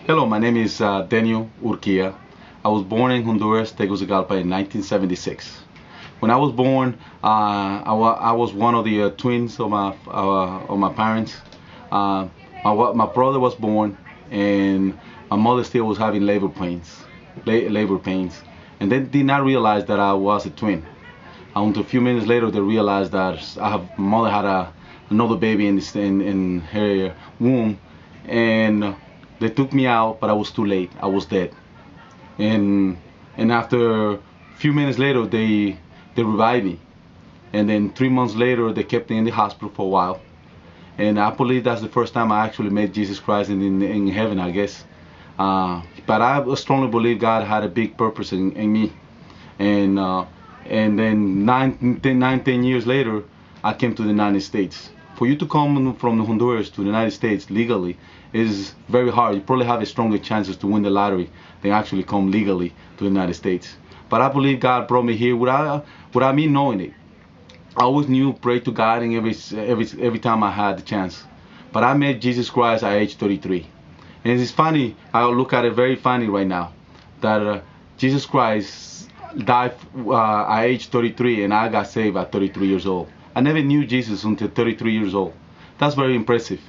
Hello, my name is Daniel Urquia. I was born in Honduras, Tegucigalpa in 1976. When I was born, I was one of the twins of my parents. Uh, my brother was born, and my mother still was having labor pains, and they did not realize that I was a twin. Until a few minutes later, they realized that my mother had another baby in her womb, and they took me out, but I was too late. I was dead. And after a few minutes later, they revived me. And then 3 months later, they kept me in the hospital for a while. And I believe that's the first time I actually met Jesus Christ in heaven, I guess. But I strongly believe God had a big purpose in me. And then 10 years later, I came to the United States. For you to come from Honduras to the United States legally is very hard. You probably have a stronger chances to win the lottery than actually come legally to the United States. But I believe God brought me here without me knowing it. I always knew, pray to God, and every time I had the chance. But I met Jesus Christ at age 33, and it's funny. I look at it very funny right now that Jesus Christ died at age 33, and I got saved at 33 years old. I never knew Jesus until 33 years old. That's very impressive,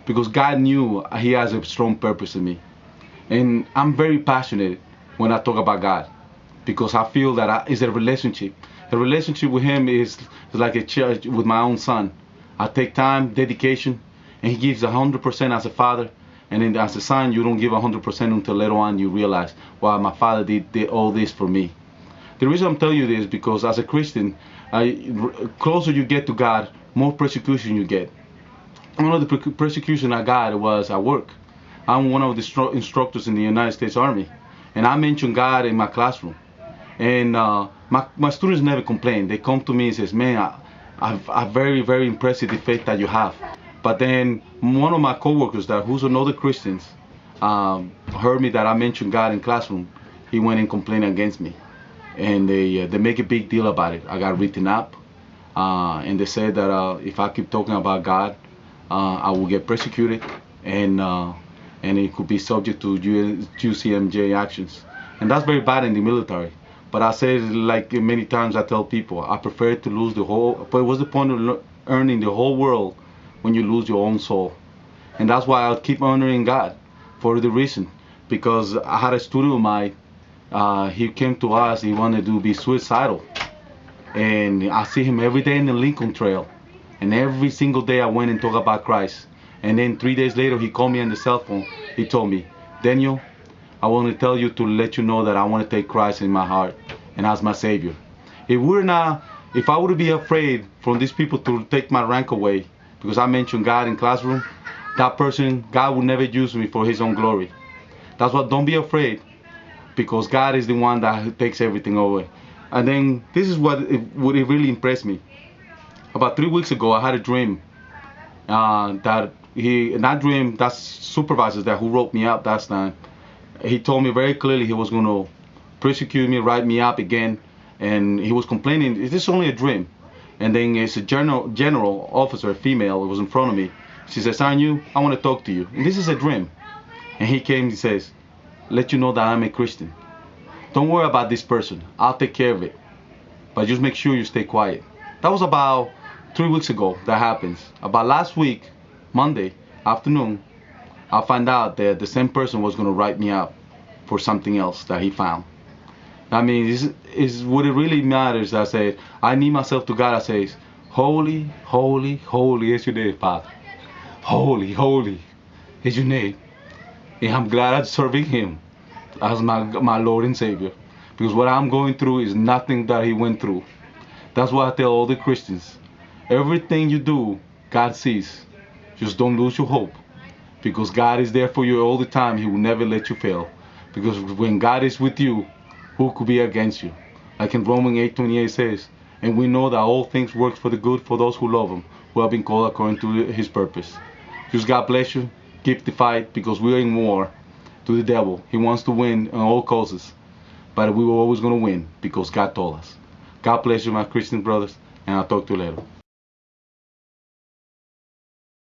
because God knew He has a strong purpose in me, and I'm very passionate when I talk about God, because I feel that it's a relationship. The relationship with Him is like a church with my own son. I take time, dedication, and He gives 100% as a father. And then as a son, you don't give 100% until later on you realize, wow, my father did all this for me. The reason I'm telling you this is because as a Christian, closer you get to God, more persecution you get. One of the persecution I got was at work. I'm one of the instructors in the United States Army, and I mentioned God in my classroom. And my students never complain. They come to me and says, man, I'm very, very impressed with the faith that you have. But then one of my coworkers who's another Christian heard me that I mentioned God in classroom. He went and complained against me. And they make a big deal about it. I got written up. And they said that if I keep talking about God, I will get persecuted. And it could be subject to UCMJ actions. And that's very bad in the military. But I say, like many times I tell people, I prefer to lose the whole, but what's the point of earning the whole world when you lose your own soul? And that's why I'll keep honoring God for the reason. Because I had a student of mine, he came to us, he wanted to be suicidal. And I see him every day in the Lincoln Trail. And every single day I went and talked about Christ. And then 3 days later, he called me on the cell phone. He told me, Daniel, I want to tell you to let you know that I want to take Christ in my heart and as my Savior. If I would be afraid from these people to take my rank away because I mentioned God in classroom, that person, God will never use me for His own glory. That's why don't be afraid, because God is the one that takes everything away. And then this is what it really impressed me. About 3 weeks ago, I had a dream that supervisor that who wrote me up that time. He told me very clearly he was going to persecute me, write me up again, and he was complaining, is this only a dream? And then it's a general officer, a female, who was in front of me. She says, aren't you? I want to talk to you. And this is a dream. And he came and says, let you know that I'm a Christian. Don't worry about this person. I'll take care of it. But just make sure you stay quiet. That was about 3 weeks ago that happens. About last week, Monday afternoon, I found out that the same person was going to write me up for something else that he found. I mean, this is what it really matters. I said, I need myself to God. I say, holy, holy, holy is your name, Father. Holy, holy is your name. And I'm glad I'm serving Him as my Lord and Savior. Because what I'm going through is nothing that He went through. That's why I tell all the Christians, everything you do, God sees. Just don't lose your hope. Because God is there for you all the time. He will never let you fail. Because when God is with you, who could be against you? Like in Romans 8:28 says, and we know that all things work for the good for those who love Him, who have been called according to His purpose. Just God bless you. Keep the fight, because we are in war to the devil. He wants to win on all causes. But we were always going to win because God told us. God bless you, my Christian brothers, and I'll talk to you later.